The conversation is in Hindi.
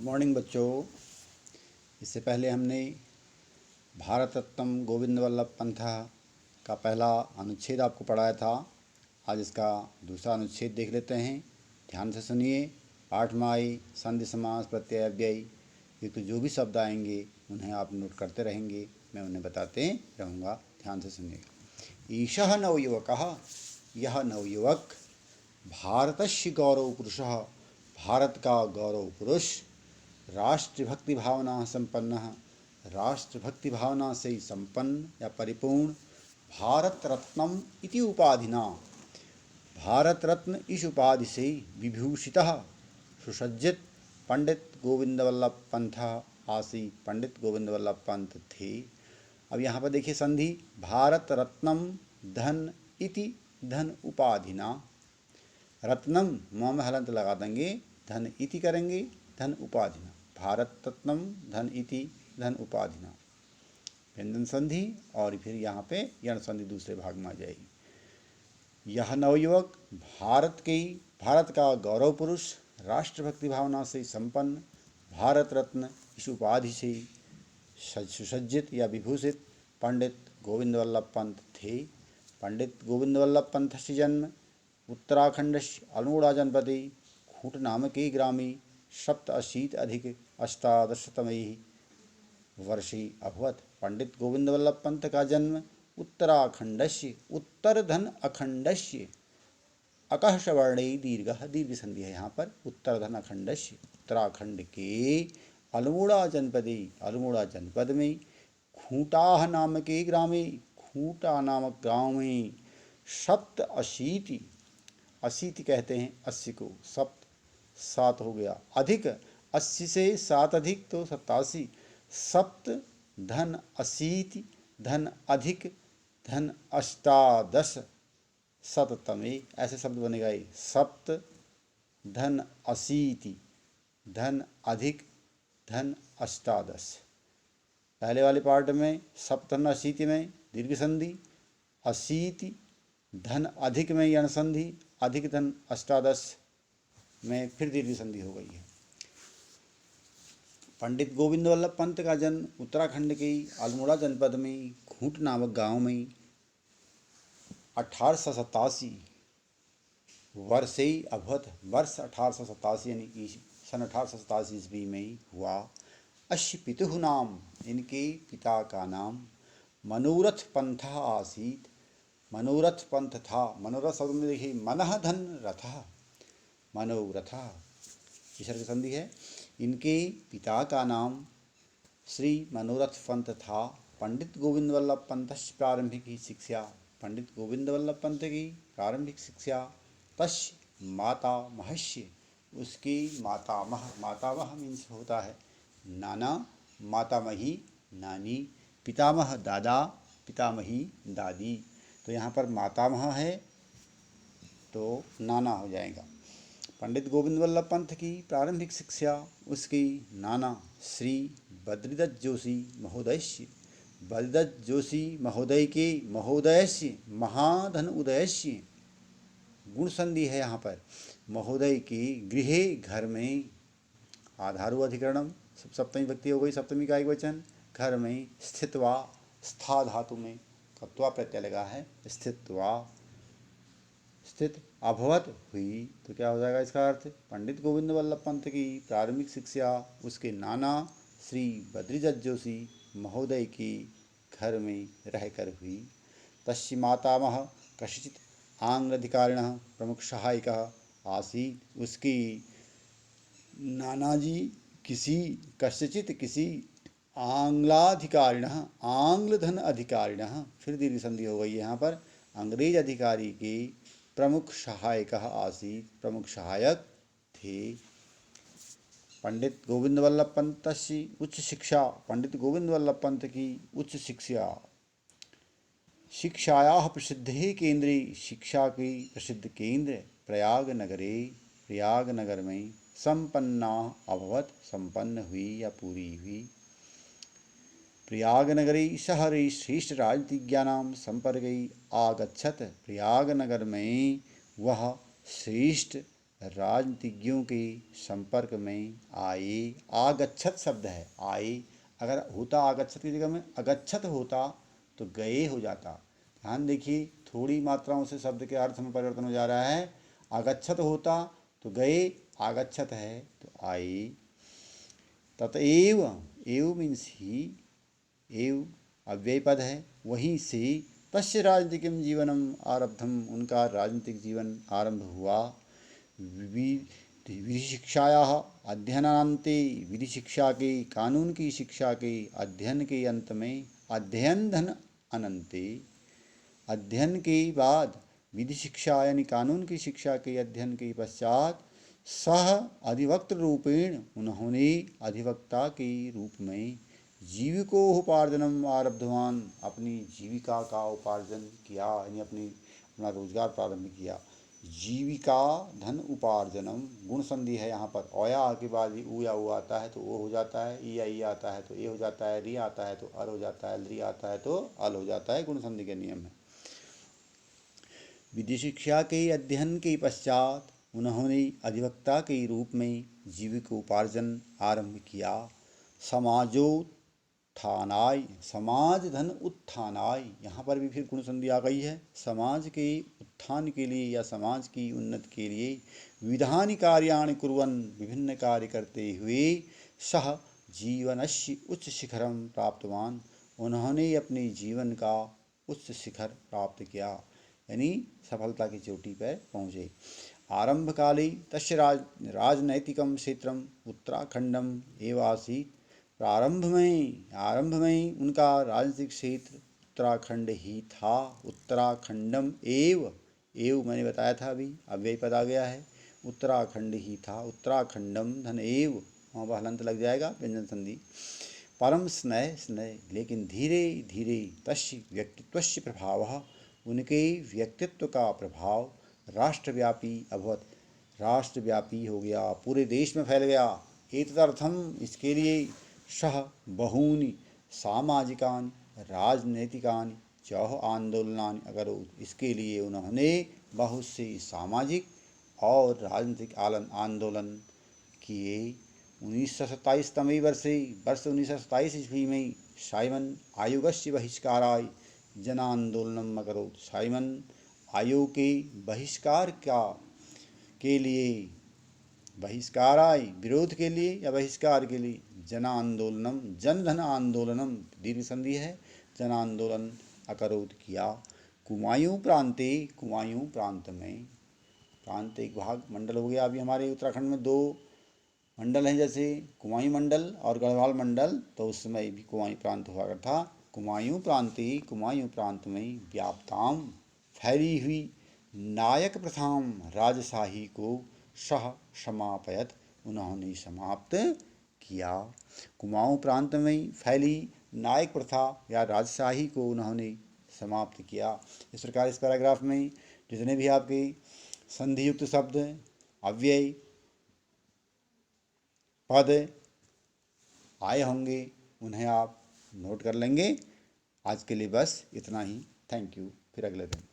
मॉर्निंग बच्चों। इससे पहले हमने भारत रत्न गोविंद वल्लभ पंत का पहला अनुच्छेद आपको पढ़ाया था। आज इसका दूसरा अनुच्छेद देख लेते हैं। ध्यान से सुनिए। पाठ में आई संधि समास प्रत्यय अव्यय ये तो जो भी शब्द आएंगे उन्हें आप नोट करते रहेंगे, मैं उन्हें बताते रहूँगा। ध्यान से सुनिएगा। ईशः नवयुवकः, यह नवयुवक भारतस्य गौरव पुरुषः, भारत का गौरव पुरुष, राष्ट्रभक्ति भावना संपन्न, राष्ट्रभक्ति भावना से संपन्न या परिपूर्ण, भारत रत्नम इति उपाधिना, भारत रत्न इस उपाधि से विभूषितः सुसज्जित पंडित गोविंद वल्लभ पंत आसी। पंडित गोविंद वल्लभ पंत थे। अब यहाँ पर देखिए संधि, भारत रत्नम धन इति धन उपाधिना। रत्नम म में हलंत लगा देंगे, धन इति करेंगे, धन उपाधिना। भारत रत्नम धन इति धन उपाधिना, व्यंजन संधि और फिर यहाँ पे यण संधि दूसरे भाग में आ जाएगी। यह नवयुवक भारत का गौरव पुरुष, राष्ट्रभक्ति भावना से संपन्न, भारत रत्न इस उपाधि से सुसज्जित या विभूषित पंडित गोविंद वल्लभ पंत थे। पंडित गोविंद वल्लभ पंत से जन्म उत्तराखंड अल्मोड़ा जनपदे खूंट नामके ग्रामे 87 वर्षे अभवत। पंडित गोविंद वल्लभ पंत का जन्म उत्तराखंडस्य उत्तरधन अखंडस्य अकः सवर्णे दीर्घ संधि है यहाँ पर। उत्तरधन अखंडस्य उत्तराखंड के अल्मोड़ा जनपद में खूंटा नामके ग्रामे, खूंटा नामक गांव में 87 80 कहते हैं 80 को, 7 हो गया, अधिक 80 से 7 अधिक तो 87, सप्त धन 80 धन अधिक धन अष्टादश शततमे, ऐसे शब्द बनेगा ये। सप्त धन 80 धन अधिक धन अष्टादश। पहले वाले पार्ट में सप्तन 80 में दीर्घ संधि, 80 धन अधिक में यण संधि, अधिक धन अष्टादश में फिर दीर्घ संधि हो गई है। पंडित गोविंद वल्लभ पंत का जन्म उत्तराखंड के अल्मोड़ा जनपद में खूंट नामक गांव में 1887 वर्षे अभवत। वर्ष 1887 यानी सन 1887 ईस्वी में हुआ। अस्य पितुः नाम, इनके पिता का नाम मनोरथ पंथ आसीत। मनोरथ पंथ था। मनोरथ शब्द में देखिए मनः धन रथः, मनोरथ विसर्ग संधि है। इनके पिता का नाम श्री मनोरथ पंत था। पंडित गोविंद वल्लभ पंत प्रारंभिक शिक्षा, पंडित गोविंद वल्लभ पंत की प्रारंभिक शिक्षा तस्य माता महस्य, उसकी मातामह, मातामह मीन्स होता है नाना, मातामही नानी, पितामह दादा, पितामही दादी। तो यहाँ पर मातामह है तो नाना हो जाएगा। पंडित गोविंद वल्लभ पंत की प्रारंभिक शिक्षा उसकी नाना श्री बद्रीदत्त जोशी महोदयस्य, बद्रीदत्त जोशी महोदय के महोदयस्य महाधन उदयस्य, गुण संधि है यहाँ पर। महोदय के गृहे घर में, आधारु अधिकरणम सप्तमी व्यक्ति हो गई, सप्तमी का एक वचन, घर में स्थित्वा, स्था धातु में कत्वा प्रत्यय लगा है, स्थित्वा, स्थित अभवत हुई। तो क्या हो जाएगा इसका अर्थ? पंडित गोविंद वल्लभ पंत की प्रारंभिक शिक्षा उसके नाना श्री बद्रीदत्त जोशी महोदय की घर में रहकर हुई। तस्य मातामह कश्चित् आंग्लाधिकारिणः प्रमुख सहायिकः आसीत्। उसकी नानाजी कश्चित् किसी आंग्लाधिकारिणः, आंग्ल धन अधिकारिणः, फिर दीर्घ संधि हो गई यहाँ पर, अंग्रेज अधिकारी के प्रमुख सहायक आसीत, प्रमुख सहायक थे। पंडित गोविंद वल्लभ पंत की उच्च शिक्षा, पंडित गोविंद वल्लभ पंत की उच्च शिक्षा, शिक्षायाः प्रसिद्धे केंद्रे, शिक्षा की प्रसिद्ध केंद्र प्रयाग नगरे, प्रयाग नगर में संपन्ना अभवत, संपन्न हुई या पूरी हुई। प्रयागनगरे शहरे श्रेष्ठ राजनीतिज्ञानां संपर्के आगच्छत। प्रयागनगर में वह श्रेष्ठ राजनीतिज्ञों के संपर्क में आए। आगच्छत शब्द है, आए। अगर होता आगच्छत की जगह में अगच्छत होता तो गए हो जाता। ध्यान देखिए, थोड़ी मात्राओं से शब्द के अर्थ में परिवर्तन हो जा रहा है। अगच्छत होता तो गए, आगच्छत है तो आए। ततएव, एव मीन्स ही, एव अव्यय पद है, वहीं से तस्य राजनीतिकम जीवनम आरब्धम, उनका राजनीतिक जीवन आरंभ हुआ। विधि शिक्षाया अध्ययनान्ते, विधि शिक्षा के, कानून की शिक्षा के अध्ययन के अंत में, अध्ययन धन अनंते, अध्ययन के बाद विधि शिक्षा यानी कानून की शिक्षा के अध्ययन के पश्चात सह अधिवक्त रूपेण, उन्होंने अधिवक्ता के रूप में जीविकोपार्जनम आरब्धवान, अपनी जीविका का उपार्जन किया, यानी अपना रोजगार प्रारंभ किया। जीविका धन उपार्जनम, गुण संधि है यहाँ पर। ओया के बाद ही ऊ या ऊ आता है तो ओ हो जाता है, ई या ई आता है तो ए हो जाता है, री आता है तो अर हो जाता है, ली आता है तो अल हो जाता है। गुण संधि के नियम है। विधि शिक्षा के अध्ययन के पश्चात उन्होंने अधिवक्ता के रूप में जीविकोपार्जन आरंभ किया। समाजोत्थानाय, समाज धन उत्थानाय, यहाँ पर भी फिर गुण संधि आ गई है। समाज के उत्थान के लिए या समाज की उन्नति के लिए विधानि कार्याणि कुर्वन्, विभिन्न कार्य करते हुए सह जीवनस्य उच्च शिखरम प्राप्तवान, उन्होंने अपने जीवन का उच्च शिखर प्राप्त किया, यानी सफलता की चोटी पर पहुँचे। आरंभ काले तस्य राजनैतिकम क्षेत्रम उत्तराखंडम एव आसीत्, आरंभ में उनका राजनीतिक क्षेत्र उत्तराखंड ही था। उत्तराखंडम एव, एव मैंने बताया था अभी, अव्यय पद आ गया है। उत्तराखंड ही था, उत्तराखंडम धन एव, वहाँ पर हलंत लग जाएगा, व्यंजन संधि। परम स्नेह, स्नेह, लेकिन धीरे धीरे तस्य व्यक्तित्वस्य प्रभावः, उनके व्यक्तित्व का प्रभाव राष्ट्रव्यापी अभवत, राष्ट्रव्यापी हो गया, पूरे देश में फैल गया। एतदर्थम, इसके लिए सह बहूनि सामाजिकानि राजनैतिकानि चौह आंदोलनानि अकरोत्, इसके लिए उन्होंने बहुत से सामाजिक और राजनीतिक आंदोलन किए। 1927 तमे वर्षे, वर्ष 1927 ईस्वी में साइमन आयोगस्य बहिष्काराय जनांदोलनम अकरोत्, साइमन आयोग के बहिष्कार के लिए, बहिष्काराय विरोध के लिए या बहिष्कार के लिए, जन आंदोलनम, जन धन आंदोलनम दीर्घ संधि है, जन आंदोलन अकरोध किया। कुमायूं प्रांते, कुमायूं प्रांत में, प्रांत एक भाग मंडल हो गया। अभी हमारे उत्तराखंड में 2 मंडल हैं, जैसे कुमायूं मंडल और गढ़वाल मंडल, तो उस समय भी कुमायूं प्रांत हुआ करता था। कुमायूं प्रांते, कुमायूं प्रांत में व्याप्ताम, फैली हुई नायक प्रथाम, राजशाही को सह समापयत, उन्होंने समाप्त किया। कुमाऊं प्रांत में फैली नायक प्रथा या राजशाही को उन्होंने समाप्त किया। इस प्रकार इस पैराग्राफ में जितने भी आपके संधियुक्त शब्द, अव्यय पद आए होंगे उन्हें आप नोट कर लेंगे। आज के लिए बस इतना ही। Thank you. फिर अगले दिन।